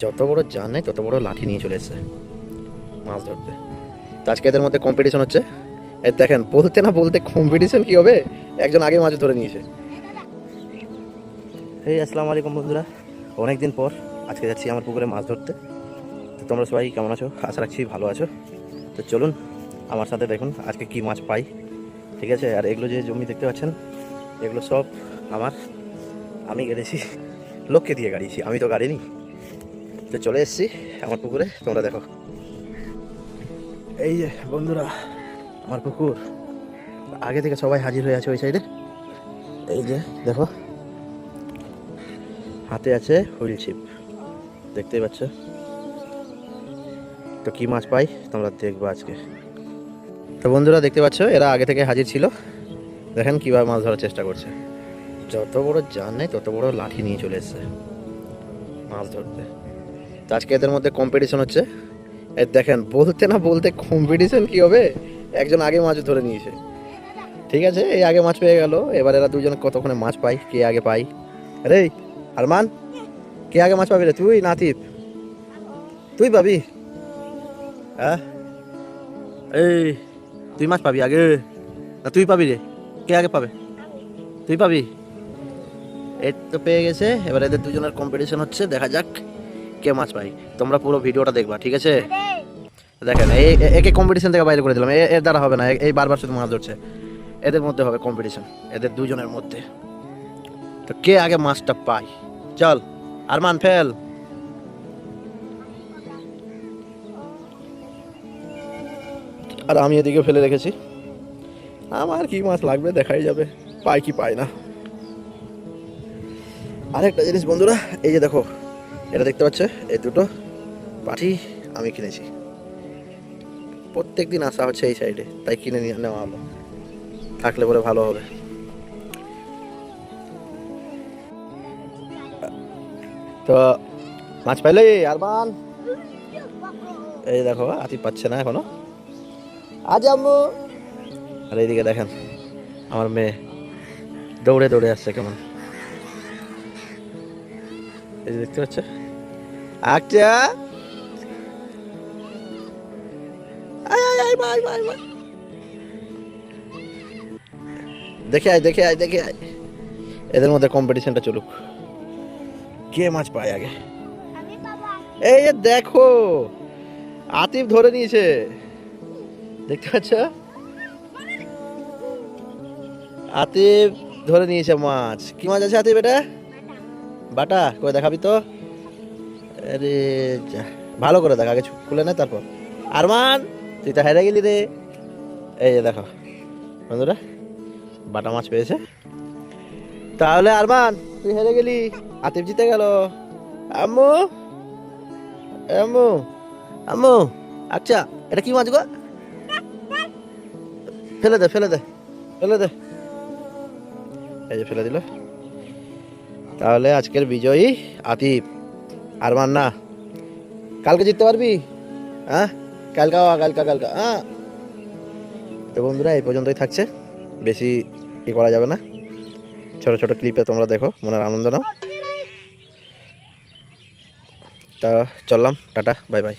যত বড় জান নেই তত বড় লাঠি নিয়ে চলে এসেছে মাছ ধরতে। তো আজকে এদের মধ্যে কম্পিটিশন হচ্ছে। এই দেখেন, বলতে না বলতে কম্পিটিশন কি হবে, একজন আগে মাছ ধরে নিয়েছে। এই আসসালামু আলাইকুম বন্ধুরা, অনেক দিন পর আজকে যাচ্ছি আমার পুকুরে মাছ ধরতে। তো তোমরা সবাই কেমন আছো? আশা রাখছি ভালো আছো। তো চলুন আমার সাথে দেখুন আজকে কি মাছ পাই। ঠিক আছে, আর এগুলো যে জমি দেখতে পাচ্ছেন এগুলো সব আমার, আমি গেড়েছি, লোককে দিয়ে গাড়িয়েছি, আমি তো গাড়িনি। তো চলে এসেছি আমার পুকুরে, তোমরা দেখো। এই যে বন্ধুরা আমার পুকুর, আগে থেকে সবাই হাজির হয়ে আছে ওই সাইডে। এই যে দেখো, হাতে আছে হুইল ছিপ, দেখতেই পাচ্ছ। তো কি মাছ পাই তোমরা দেখবো আজকে। তো বন্ধুরা দেখতে পাচ্ছ এরা আগে থেকে হাজির ছিল, দেখেন কীভাবে মাছ ধরার চেষ্টা করছে। যত বড় জান নেই তত বড় লাঠি নিয়ে চলে এসছে মাছ ধরতে। তো আজকে এদের মধ্যে কম্পিটিশন হচ্ছে। এই দেখেন, বলতে না বলতে কম্পিটিশন কি হবে, একজন আগে মাছ ধরে নিয়েছে। ঠিক আছে, এই আগে মাছ পেয়ে গেল, এবার এরা দুজন কতক্ষণে মাছ পাই, কে আগে পাই। আরে আরমান, কে আগে মাছ পাবি রে, তুই নাতিব? তুই পাবি? হ্যাঁ, এই তুই মাছ পাবি আগে না তুই পাবি রে? কে আগে পাবে? তুই পাবি। এই তো পেয়ে গেছে, এবার এদের দুজনের কম্পিটিশন হচ্ছে, দেখা যাক কে মাছ পাই। তোমরা পুরো ভিডিওটা দেখবা, ঠিক আছে? দেখেন, একে কম্পিটিশন থেকে বাইরে করে দিলাম, এর দ্বারা হবে না, এই বারবার শুধু মাছ ধরছে। এদের মধ্যে হবে কম্পিটিশন, এদের দুজনের মধ্যে। তো কে আগে মাছটা পায়, চল আরমান ফেল। আর আমি এদিকে ফেলে রেখেছি, আমার কি মাছ লাগবে দেখাই যাবে, পাই কি পাই না। আরেকটা জিনিস বন্ধুরা, এই যে দেখো, এটা দেখতে পাচ্ছ, এই দুটো পাঠি আমি কিনেছি। প্রত্যেক দিন আসা হচ্ছে এই সাইডে, তাই কিনে নিয়ে নেওয়া হলো, থাকলে পরে ভালো হবে। তো মাছ পাইলে আরমান, এই দেখো আতিফ পাচ্ছে না এখনো, আজ আম্মু। আর এইদিকে দেখেন আমার মেয়ে দৌড়ে দৌড়ে আসছে কেমন, এই যে দেখতে পাচ্ছে। আচ্ছা, দেখে আয় দেখে আয় দেখে আয়, এদের মধ্যে কম্পিটিশনটা চলুক, কে মাছ পায় আগে। এই যে দেখো, আতিফ ধরে নিয়েছে, দেখতে পাচ্ছ, আতিফ ধরে নিয়েছে মাছ। কি মাছ আছে আতিফ? এটা বাটা, কই দেখাবি তো। আরে যা, ভালো করে দেখ, আগে খুলে নে তারপর। আরমান, তুই তো হেরে গেলি রে। এই যে দেখো বন্ধুরা, বাটা মাছ পেয়েছে। তাহলে আরমান তুই হেরে গেলি, আতিফ জিতে গেল। আম্মু, আম্মু, আম্মু, আচ্ছা এটা কি মাছ গো? ফেলে দে ফেলে দে ফেলে দে, এই যে ফেলে দিল। তাহলে আজকের বিজয়ী আতিফ, আরমান না। কালকে জিততে পারবি? হ্যাঁ, কালকা কালকা কালকা, হ্যাঁ। তো বন্ধুরা এই পর্যন্তই থাকছে, বেশি ই করা যাবে না। ছোট ছোট ক্লিপে তোমরা দেখো, মনের আনন্দ নাও। তা চললাম, টাটা বাই বাই।